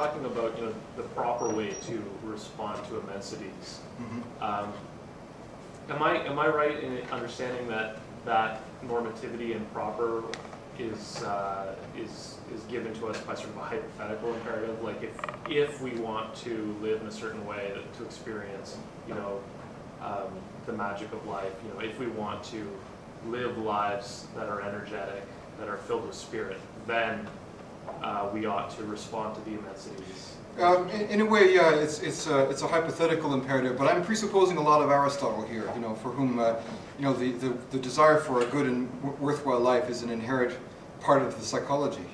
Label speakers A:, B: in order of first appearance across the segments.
A: talking about the proper way to respond to immensities. Mm-hmm. Am I right in understanding that normativity and proper is given to us by sort of a hypothetical imperative? Like if we want to live in a certain way to experience the magic of life, if we want to live lives that are energetic, that are filled with spirit, then we ought to respond to the immensities.
B: In a way, yeah, it's a hypothetical imperative, but I'm presupposing a lot of Aristotle here. For whom the desire for a good and worthwhile life is an inherent part of the psychology.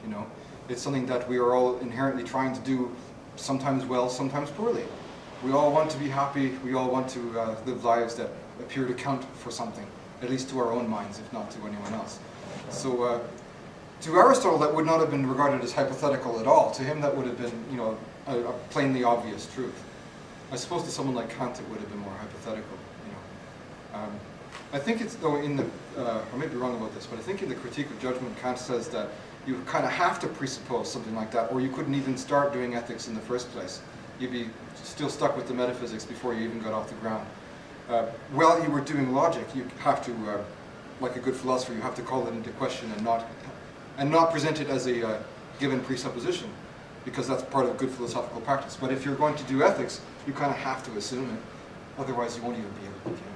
B: It's something that we are all inherently trying to do, sometimes well, sometimes poorly. We all want to be happy. We all want to live lives that appear to count for something, at least to our own minds, if not to anyone else. So. To Aristotle, that would not have been regarded as hypothetical at all. To him, that would have been, a plainly obvious truth. I suppose to someone like Kant, it would have been more hypothetical. I think it's though in the, I may be wrong about this, but I think in the Critique of Judgment, Kant says that you kind of have to presuppose something like that, or you couldn't even start doing ethics in the first place. You'd be still stuck with the metaphysics before you even got off the ground. While you were doing logic, you have to, like a good philosopher, you have to call it into question and not present it as a given presupposition, because that's part of good philosophical practice. But if you're going to do ethics, you kind of have to assume it, otherwise you won't even be able to begin.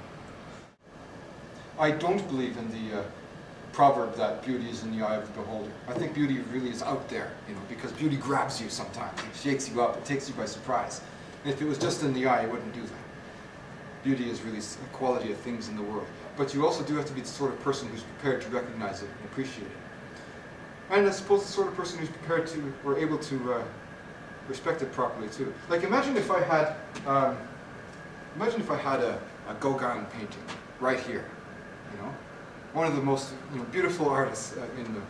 B: I don't believe in the proverb that beauty is in the eye of the beholder. I think beauty really is out there, because beauty grabs you sometimes. It shakes you up, it takes you by surprise. And if it was just in the eye, it wouldn't do that. Beauty is really a quality of things in the world. But you also do have to be the sort of person who's prepared to recognize it and appreciate it. And I suppose the sort of person who's prepared to, or able to respect it properly too. Like imagine if I had a Gauguin painting right here, one of the most beautiful artists in the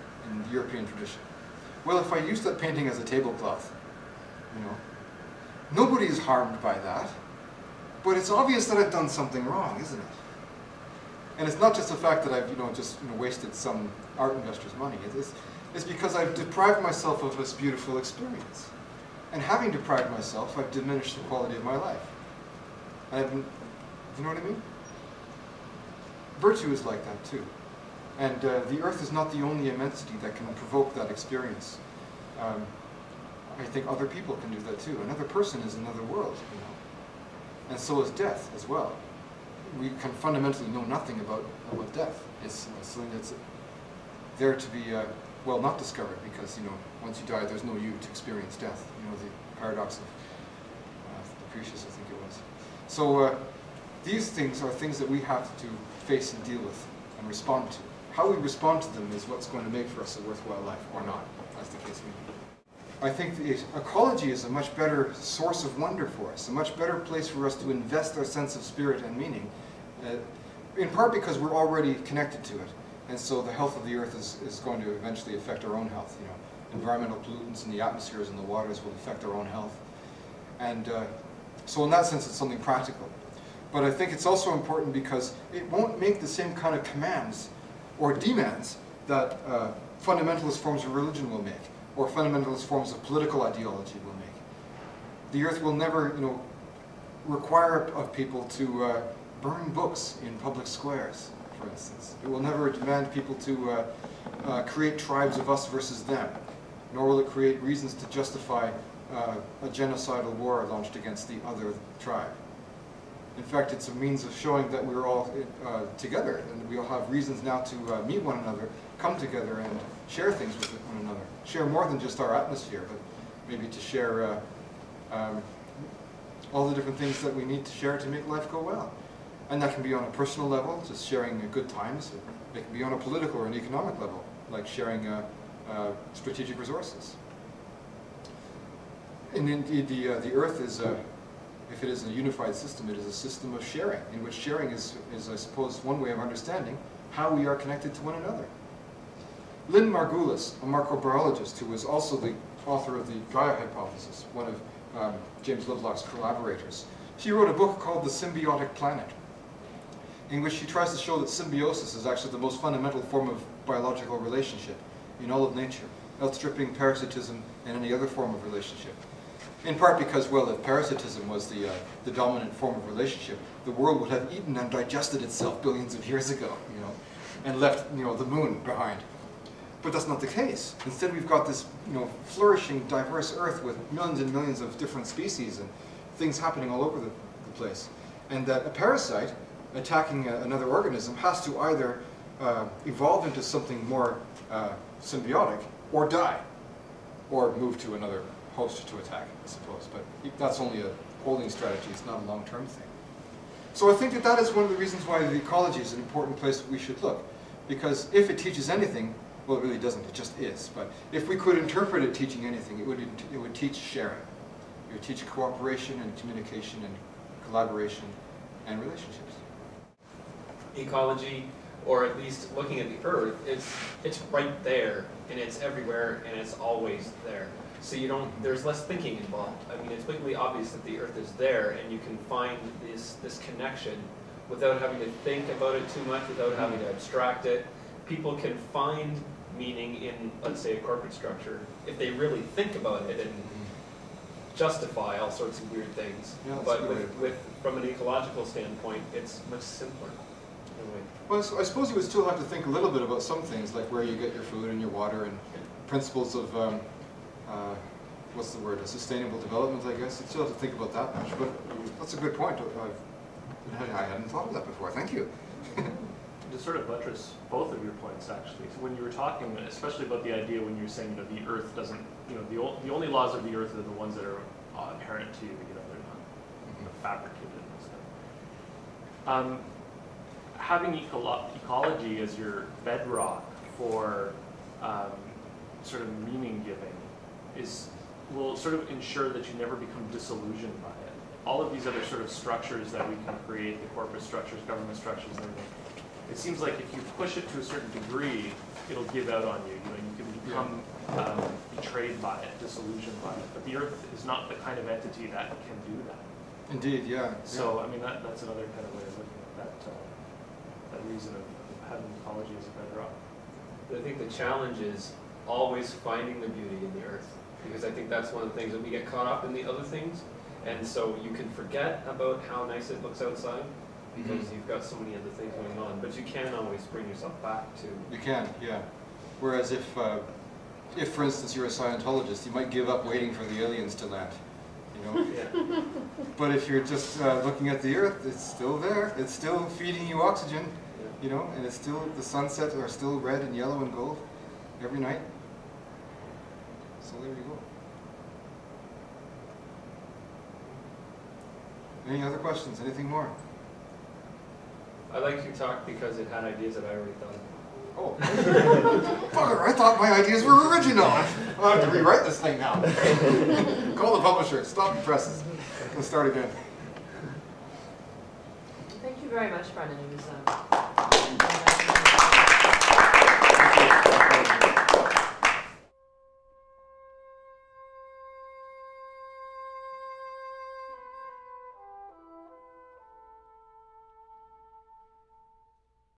B: European tradition. Well, if I used that painting as a tablecloth, nobody is harmed by that, but it's obvious that I've done something wrong, isn't it? And it's not just the fact that I've just wasted some art investor's money. It's because I've deprived myself of this beautiful experience. And having deprived myself, I've diminished the quality of my life. And you know what I mean? Virtue is like that too. And the earth is not the only immensity that can provoke that experience. I think other people can do that too. Another person is another world, And so is death as well. We can fundamentally know nothing about death. It's something that's there to be well, not discovered, because once you die, there's no you to experience death. The paradox of Lucretius, I think it was. So these things are things that we have to face and deal with and respond to. How we respond to them is what's going to make for us a worthwhile life, or not, as the case may be. I think the ecology is a much better source of wonder for us, a much better place for us to invest our sense of spirit and meaning, in part because we're already connected to it. And so the health of the earth is going to eventually affect our own health. Environmental pollutants in the atmospheres and the waters will affect our own health. And so in that sense, it's something practical. But I think it's also important because it won't make the same kind of commands or demands that fundamentalist forms of religion will make, or fundamentalist forms of political ideology will make. The earth will never, require of people to burn books in public squares, for instance. It will never demand people to create tribes of us versus them, nor will it create reasons to justify a genocidal war launched against the other tribe. In fact, it's a means of showing that we're all together, and we all have reasons now to meet one another, come together and share things with one another. Share more than just our atmosphere, but maybe to share all the different things that we need to share to make life go well. And that can be on a personal level, just sharing good times. It can be on a political or an economic level, like sharing strategic resources. And indeed, the earth is, if it is a unified system, it is a system of sharing, in which sharing is, I suppose, one way of understanding how we are connected to one another. Lynn Margulis, a microbiologist who was also the author of the Gaia hypothesis, one of James Lovelock's collaborators, she wrote a book called The Symbiotic Planet, in which she tries to show that symbiosis is actually the most fundamental form of biological relationship in all of nature, outstripping parasitism and any other form of relationship. In part because, well, if parasitism was the dominant form of relationship, the world would have eaten and digested itself billions of years ago, you know, and left, you know, the moon behind. But that's not the case. Instead, we've got this, you know, flourishing, diverse Earth with millions and millions of different species and things happening all over the place. And that a parasite attacking another organism has to either evolve into something more symbiotic or die, or move to another host to attack, I suppose. But that's only a holding strategy. It's not a long-term thing. So I think that that is one of the reasons why the ecology is an important place that we should look. Because if it teaches anything, well, it really doesn't. It just is. But if we could interpret it teaching anything, it would teach sharing. It would teach cooperation and communication and collaboration and relationships.
C: Ecology, or at least looking at the Earth, it's right there, and it's everywhere, and it's always there. So you don't, there's less thinking involved. I mean, it's blatantly obvious that the Earth is there, and you can find this connection without having to think about it too much, without having to abstract it. People can find meaning in, let's say, a corporate structure if they really think about it and justify all sorts of weird things.
B: Yeah,
C: but from an ecological standpoint, it's much simpler in a way.
B: Well, so I suppose you would still have to think a little bit about some things, like where you get your food and your water and principles of, what's the word, sustainable development, I guess. You'd still have to think about that much, but that's a good point. I hadn't thought of that before. Thank you.
A: To sort of buttress both of your points, actually. So when you were talking, especially about the idea when you were saying, you know, the Earth doesn't, you know, the only laws of the Earth are the ones that are inherent to you. You know, they're not, you know, fabricated and stuff. Having ecology as your bedrock for sort of meaning giving will sort of ensure that you never become disillusioned by it. All of these other sort of structures that we can create, the corporate structures, government structures, and everything, it seems like if you push it to a certain degree, it'll give out on you. You know, you can become betrayed by it, disillusioned by it. But the Earth is not the kind of entity that can do that.
B: Indeed, yeah.
A: So, I mean, that's another kind of way of looking at that reason of having ecology as a bedrock.
C: But I think the challenge is always finding the beauty in the Earth, because I think that's one of the things that we get caught up in the other things, and so you can forget about how nice it looks outside, because you've got so many other things going on, but you can always bring yourself back to...
B: You can, yeah. Whereas if for instance, you're a Scientologist, you might give up waiting for the aliens to land, you know?
C: Yeah.
B: But if you're just looking at the Earth, it's still there. It's still feeding you oxygen, you know, and it's still, the sunsets are still red and yellow and gold every night. So there you go. Any other questions? Anything more?
C: I liked your talk because it had ideas that I already thought of.
B: Oh. Fucker, I thought my ideas were original. I'll have to rewrite this thing now. Call the publisher. Stop the presses. Let's start again.
D: Thank you very much, Brendan. It was